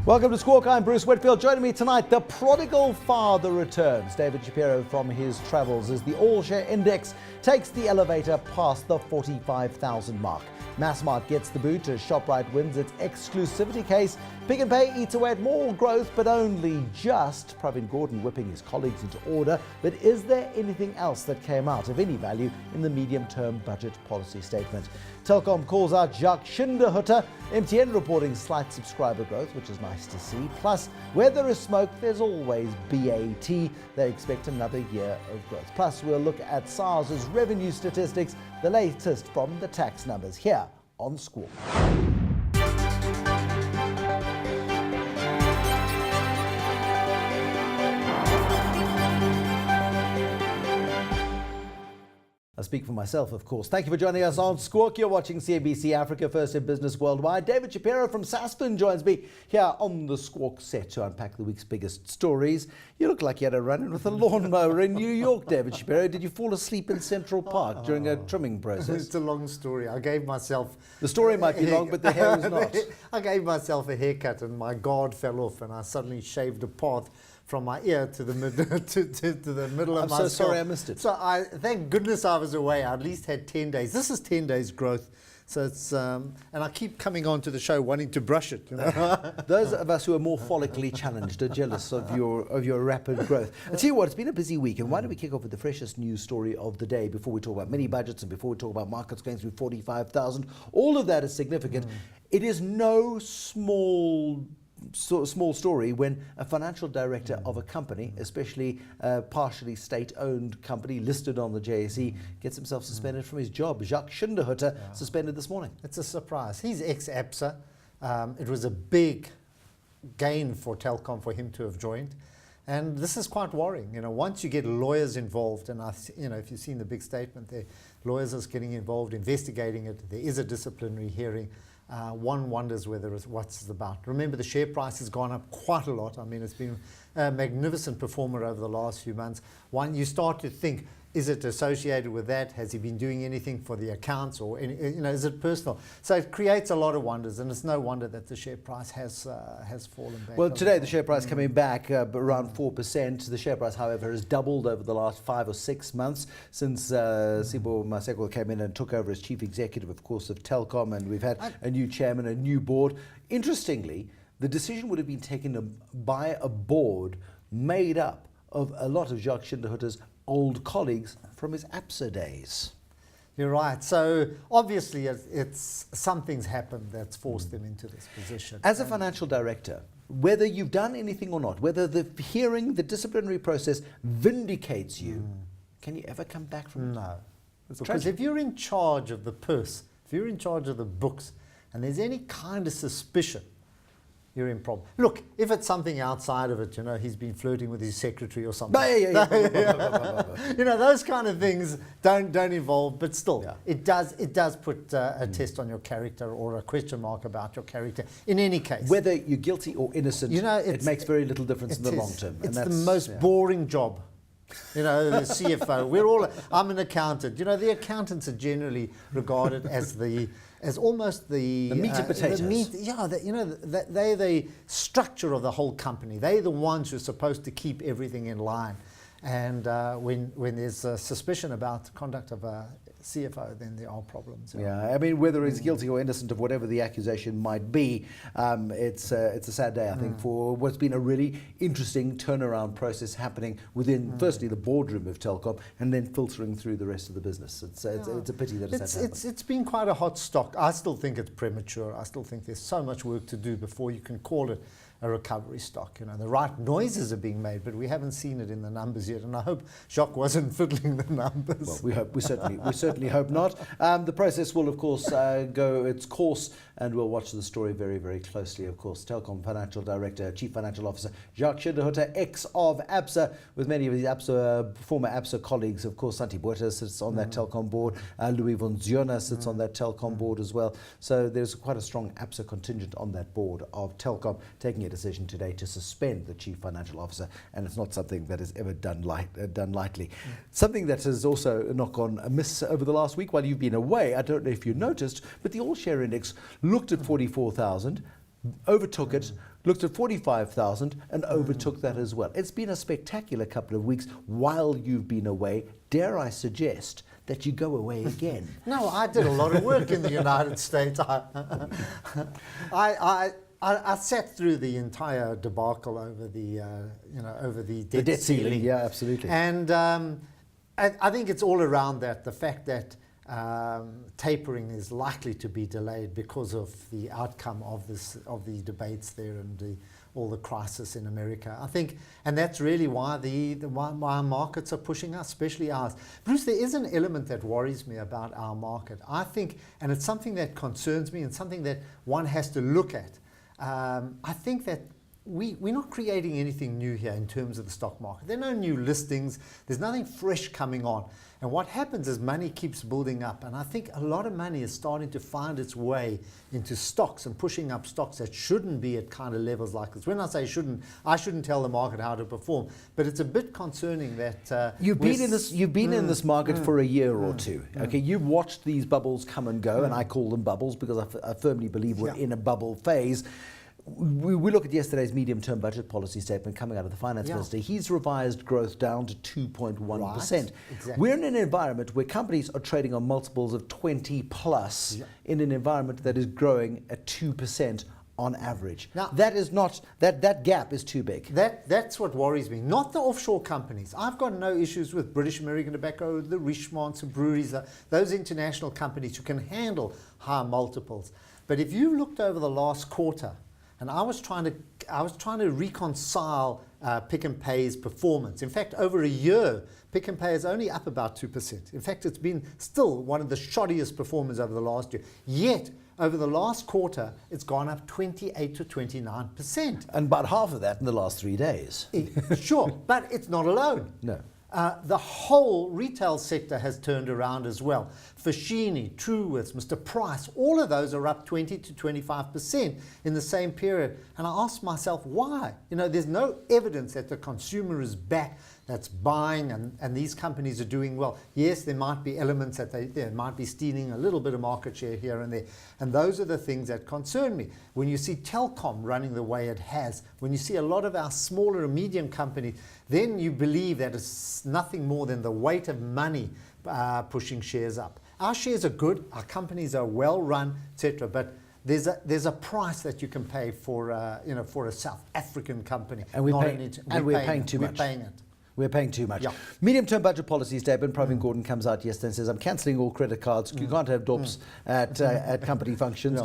Welcome to Squawk. I'm Bruce Whitfield. Joining me tonight, the Prodigal Father returns. David Shapiro from his travels as the all-share index takes the elevator past the 45,000 mark. Massmart gets the boot as Shoprite wins its exclusivity case. Pick and Pay eats away at more growth, but only just. Pravin Gordon whipping his colleagues into order. But is there anything else that came out of any value in the medium-term budget policy statement? Telecom calls out Jacques Schinderhutter. MTN reporting slight subscriber growth, which is nice to see. Plus, where there is smoke, there's always BAT. They expect another year of growth. Plus, we'll look at SARS's revenue statistics, the latest from the tax numbers here on Squawk. I speak for myself, of course. Thank you for joining us on Squawk. You're watching CNBC Africa, first in business worldwide. David Shapiro from Sasfin joins me here on the Squawk set to unpack the week's biggest stories. You look like you had a run-in with a lawnmower in New York, David Shapiro. Did you fall asleep in Central Park during a trimming process? It's a long story. I gave myself... The story might be long, but the hair is not. I gave myself a haircut and my guard fell off and I suddenly shaved a path from my ear to the middle of my scalp. I'm so sorry I missed it. So thank goodness I was away. I at least had 10 days. This is 10 days growth. So it's, and I keep coming on to the show wanting to brush it. You know? Those of us who are more follically challenged are jealous of your rapid growth. I tell you what, it's been a busy week, and why don't we kick off with the freshest news story of the day before we talk about mini budgets and before we talk about markets going through 45,000. All of that is significant. It is no small story when a financial director of a company, especially a partially state-owned company listed on the JSE, gets himself suspended from his job. Jacques Schinderhutter suspended this morning. It's a surprise. He's ex-ABSA. It was a big gain for Telkom for him to have joined. And this is quite worrying. You know, once you get lawyers involved, and if you've seen the big statement there, lawyers are getting involved, investigating it. There is a disciplinary hearing. One wonders whether what's it about. Remember, the share price has gone up quite a lot. I mean, it's been a magnificent performer over the last few months. You start to think, is it associated with that? Has he been doing anything for the accounts, or is it personal? So it creates a lot of wonders, and it's no wonder that the share price has fallen back. Well, today the share price coming back around 4%. The share price, however, has doubled over the last 5 or 6 months since Sibo Maseko came in and took over as chief executive, of course, of Telkom, and we've had a new chairman, a new board. Interestingly, the decision would have been taken by a board made up of a lot of Jacques Schinderhutter's old colleagues from his ABSA days. You're right. So obviously it's something's happened that's forced them into this position. As a financial director, whether you've done anything or not, whether the hearing, the disciplinary process vindicates you, can you ever come back from it? No. Because if you're in charge of the purse, if you're in charge of the books, and there's any kind of suspicion, you're in problem. Look, if it's something outside of it, he's been flirting with his secretary or something. Those kind of things don't involve, but still, it does put a test on your character or a question mark about your character. In any case, whether you're guilty or innocent, it makes very little difference in the long term. It's the most boring job. The CFO. I'm an accountant. The accountants are generally regarded as almost the meat and potatoes. They're the structure of the whole company. They're the ones who are supposed to keep everything in line. And when there's a suspicion about the conduct of a CFO, then there are problems. Yeah, I mean, whether he's guilty or innocent of whatever the accusation might be, it's a sad day, I think, for what's been a really interesting turnaround process happening within, firstly, the boardroom of Telkom, and then filtering through the rest of the business. It's a pity that it's been quite a hot stock. I still think it's premature. I still think there's so much work to do before you can call it a recovery stock. The right noises are being made, but we haven't seen it in the numbers yet. And I hope Jacques wasn't fiddling the numbers. Well, we certainly hope not. The process will, of course, go its course, and we'll watch the story very, very closely. Of course, Telecom Financial Director, Chief Financial Officer Jacques Schinderhutter, ex of ABSA, with many of his former ABSA colleagues. Of course, Santi Botha sits on that Telkom board. Louis von Ziona sits on that Telkom board as well. So there's quite a strong ABSA contingent on that board of Telkom, taking a decision today to suspend the Chief Financial Officer, and it's not something that is ever done lightly. Something that has also knock on amiss over the last week while you've been away, I don't know if you noticed, but the all-share index looked at 44,000, overtook it, looked at 45,000 and overtook that as well. It's been a spectacular couple of weeks while you've been away. Dare I suggest that you go away again? No, I did a lot of work in the United States. I sat through the entire debacle over the debt ceiling. Yeah, absolutely. And I think it's all around that, the fact that tapering is likely to be delayed because of the outcome of the debates there and all the crisis in America. I think, and that's really why why markets are pushing us, especially ours. Bruce, there is an element that worries me about our market. I think, and it's something that concerns me and something that one has to look at. I think that we're not creating anything new here in terms of the stock market. There are no new listings. There's nothing fresh coming on. And what happens is money keeps building up. And I think a lot of money is starting to find its way into stocks and pushing up stocks that shouldn't be at kind of levels like this. When I say shouldn't, I shouldn't tell the market how to perform. But it's a bit concerning that you've been in this market for a year or two. Okay, you've watched these bubbles come and go, and I call them bubbles because I firmly believe we're in a bubble phase. We look at yesterday's medium-term budget policy statement coming out of the finance minister. He's revised growth down to 2.1%. Right, exactly. We're in an environment where companies are trading on multiples of 20 plus in an environment that is growing at 2% on average. Now, that is not that gap is too big. That's what worries me. Not the offshore companies. I've got no issues with British American Tobacco, the Richemonts, the breweries, those international companies who can handle high multiples. But if you looked over the last quarter, and I was trying to reconcile Pick n Pay's performance. In fact, over a year, Pick n Pay is only up about 2%. In fact, it's been still one of the shoddiest performers over the last year. Yet, over the last quarter, it's gone up 28 to 29%. And about half of that in the last 3 days. Sure, but it's not alone. No. The whole retail sector has turned around as well. Foschini, Truworths, Mr. Price, all of those are up 20 to 25% in the same period. And I asked myself, why? There's no evidence that the consumer is back, that's buying, and these companies are doing well. Yes, there might be elements that they might be stealing a little bit of market share here and there. And those are the things that concern me. When you see Telecom running the way it has, when you see a lot of our smaller and medium companies, then you believe that it's nothing more than the weight of money pushing shares up. Our shares are good, our companies are well run, etc. But there's a price that you can pay for a South African company, and we're paying too much. We're paying it. We're paying too much. Yeah. Medium-term budget policy statement. Pravin Gordhan comes out yesterday and says, "I'm cancelling all credit cards. You can't have DOPs at company functions.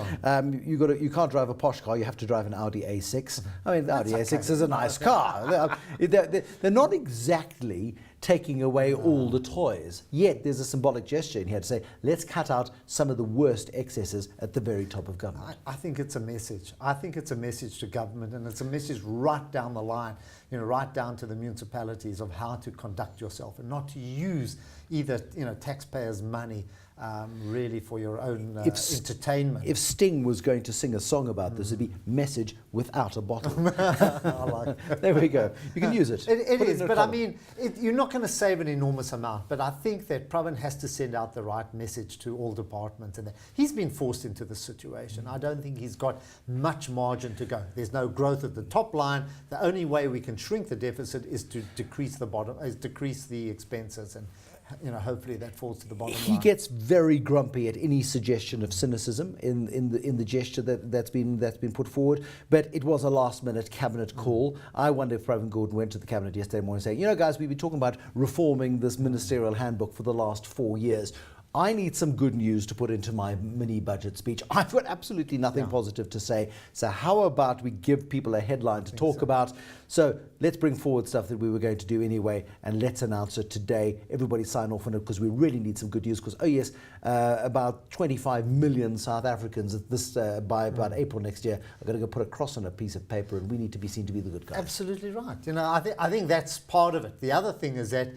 You can't drive a posh car. You have to drive an Audi A6. I mean, the Audi A6 is a nice car. They're not exactly taking away all the toys. Yet there's a symbolic gesture in here to say, let's cut out some of the worst excesses at the very top of government." I think it's a message. I think it's a message to government, and it's a message right down the line, right down to the municipalities of how to conduct yourself and not to use either taxpayers' money really for your own entertainment. If Sting was going to sing a song about this, it'd be "Message Without a Bottle." I like it. There we go. You can use it. It is, but I mean, you're not going to save an enormous amount. But I think that Pravin has to send out the right message to all departments, and he's been forced into this situation. I don't think he's got much margin to go. There's no growth at the top line. The only way we can shrink the deficit is to decrease the expenses, and hopefully that falls to the bottom line. He gets very grumpy at any suggestion of cynicism in the gesture that's been put forward. But it was a last-minute cabinet call. I wonder if Pravin Gordhan went to the cabinet yesterday morning saying, guys, we've been talking about reforming this ministerial handbook for the last 4 years. I need some good news to put into my mini budget speech. I've got absolutely nothing positive to say. So how about we give people a headline to talk about? So let's bring forward stuff that we were going to do anyway, and let's announce it today. Everybody sign off on it because we really need some good news. Because, about 25 million South Africans by about April next year are going to go put a cross on a piece of paper, and we need to be seen to be the good guys. Absolutely right. I think that's part of it. The other thing is that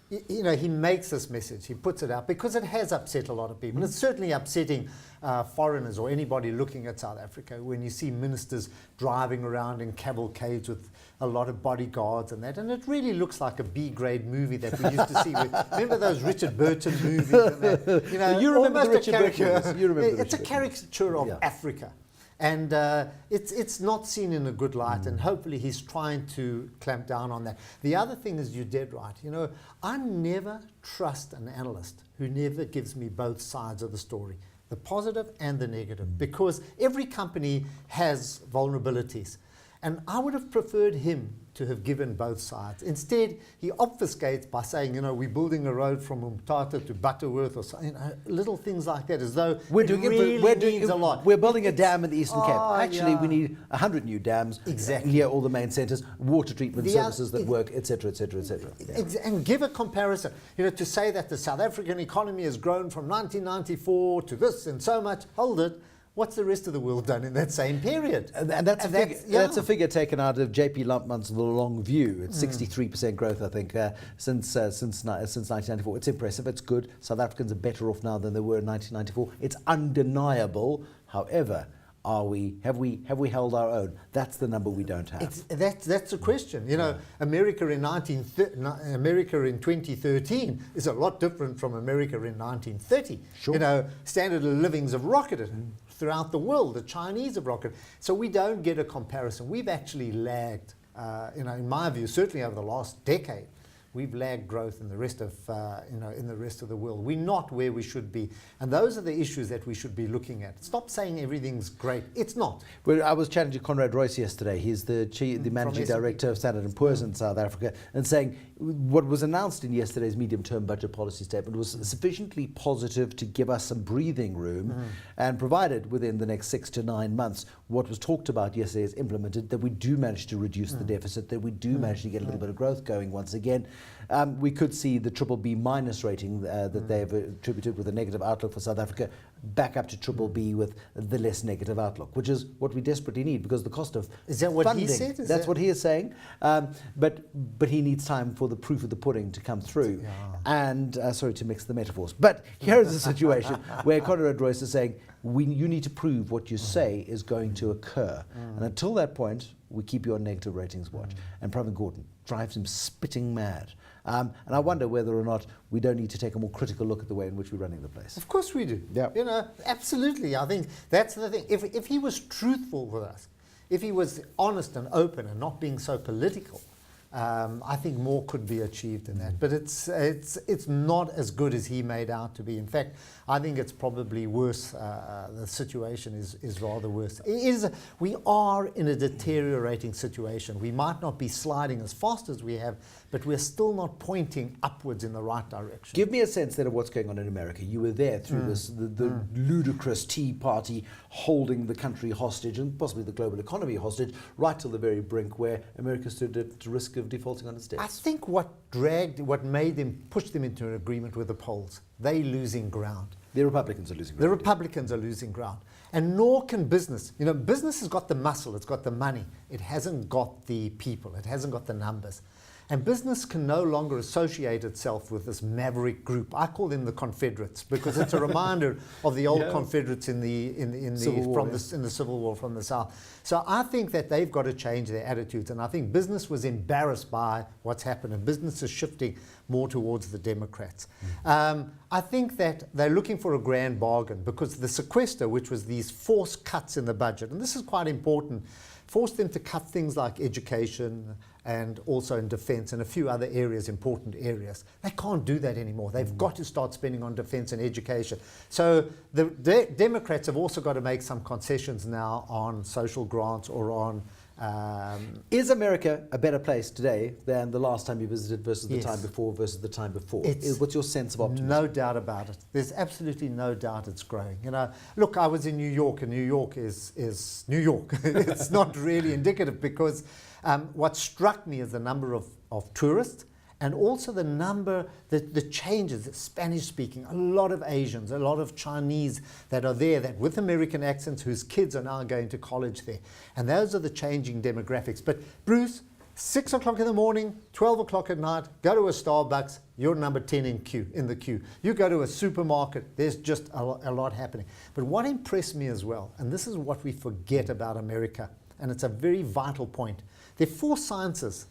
he makes this message, he puts it out because it has upset a lot of people. It's certainly upsetting foreigners or anybody looking at South Africa when you see ministers driving around in cavalcades with a lot of bodyguards and that. And it really looks like a B-grade movie that we used to see. Remember those Richard Burton movies? And that? You remember the Richard Burton movies. It's a caricature of Africa. And it's not seen in a good light, and hopefully he's trying to clamp down on that. The other thing is, you're dead right. You know, I never trust an analyst who never gives me both sides of the story, the positive and the negative, because every company has vulnerabilities. And I would have preferred him to have given both sides. Instead, he obfuscates by saying, you know, we're building a road from Umtata to Butterworth, or something, little things like that, as though we're doing a lot. We're building a dam in the Eastern Cape. Actually, we need 100 new dams. Exactly. Near all the main centres, water treatment services that work, etc., etc., etc. And give a comparison. You know, to say that the South African economy has grown from 1994 to this and so much, hold it. What's the rest of the world done in that same period? And that's a figure taken out of JP Lumpman's The Long View. It's 63% growth, I think, since 1994. It's impressive. It's good. South Africans are better off now than they were in 1994. It's undeniable. However, have we held our own? That's the number we don't have. That's the question. You know, America in 2013 is a lot different from America in 1930. Sure. You know, standard of livings have rocketed throughout the world. The Chinese have rocketed. So we don't get a comparison. We've actually lagged. You know, in my view, certainly over the last decade, we've lagged growth in the rest of, in the rest of the world. We're not where we should be. And those are the issues that we should be looking at. Stop saying everything's great. It's not. Well, I was chatting to Conrad Royce yesterday. He's the managing director of Standard & Poor's in South Africa, and saying what was announced in yesterday's medium-term budget policy statement was sufficiently positive to give us some breathing room, and provided within the next 6 to 9 months what was talked about yesterday is implemented, that we do manage to reduce the deficit, that we do manage to get a little bit of growth going once again. We could see the BBB- rating that they've attributed with a negative outlook for South Africa back up to BBB with the less negative outlook, which is what we desperately need, because the cost of Is that what funding, he said? That's what he is saying. But he needs time for the proof of the pudding to come through. And sorry to mix the metaphors, but here is a situation where Conrad Royce is saying, you need to prove what you say is going to occur. And until that point, we keep you on negative ratings watch. And Pravin Gordhan drives him spitting mad. And I wonder whether or not we don't need to take a more critical look at the way in which we're running the place. Of course we do. Yeah. You know, absolutely. I think that's the thing. If he was truthful with us, if he was honest and open and not being so political, I think more could be achieved in that. But it's not as good as he made out to be. In fact, I think it's probably worse. The situation is rather worse. We are in a deteriorating situation. We might not be sliding as fast as we have, but we're still not pointing upwards in the right direction. Give me a sense then of what's going on in America. You were there through the ludicrous Tea Party holding the country hostage, and possibly the global economy hostage, right till the very brink where America stood at risk of defaulting on its debts. I think what made them push them into an agreement with the polls, they losing ground. The Republicans are losing ground. The Republicans are losing ground. And nor can business. You know, business has got the muscle, it's got the money. It hasn't got the people, it hasn't got the numbers. And business can no longer associate itself with this maverick group. I call them the Confederates, because it's a reminder of the old Confederates in the Civil War from the South. So I think that they've got to change their attitudes, and I think business was embarrassed by what's happened, and business is shifting more towards the Democrats. I think that they're looking for a grand bargain, because the sequester, which was these forced cuts in the budget, and this is quite important, forced them to cut things like education and also in defense and a few other areas, important areas. They can't do that anymore. They've got to start spending on defense and education. So the Democrats have also got to make some concessions now on social grants or on... Is America a better place today than the last time you visited versus the time before versus the time before? What's your sense of optimism? No doubt about it. There's absolutely no doubt it's growing. You know, look, I was in New York, and New York is New York. It's not really indicative, because what struck me is the number of tourists, and also the number, the changes, Spanish speaking, a lot of Asians, a lot of Chinese that are there, that with American accents, whose kids are now going to college there. And those are the changing demographics. But Bruce, 6 o'clock in the morning, 12 o'clock at night, go to a Starbucks, you're number 10 in the queue. You go to a supermarket, there's just a lot happening. But what impressed me as well, and this is what we forget about America, and it's a very vital point, there are 4 sciences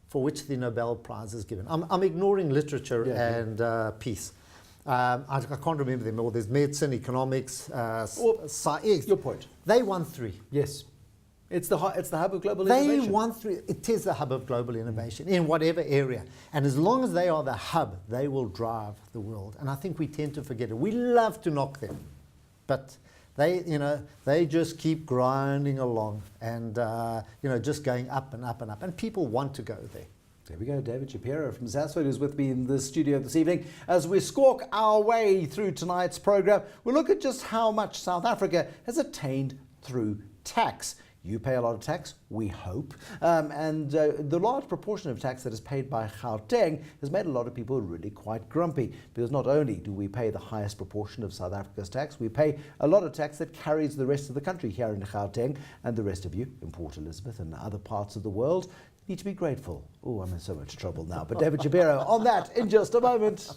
for which the Nobel Prize is given. I'm ignoring literature and peace. I can't remember them all. There's medicine, economics, Your point. They won 3. Yes. It's the hub of global They innovation. won 3. It is the hub of global innovation in whatever area. And as long as they are the hub, they will drive the world. And I think we tend to forget it. We love to knock them, but they just keep grinding along and just going up and up and up. And people want to go there. There we go, David Shapiro from Massmart is with me in the studio this evening. As we squawk our way through tonight's program, we'll look at just how much South Africa has attained through tax. You pay a lot of tax, we hope, and the large proportion of tax that is paid by Gauteng has made a lot of people really quite grumpy, because not only do we pay the highest proportion of South Africa's tax, we pay a lot of tax that carries the rest of the country here in Gauteng, and the rest of you in Port Elizabeth and other parts of the world need to be grateful. Oh, I'm in so much trouble now, but David Shapiro on that in just a moment.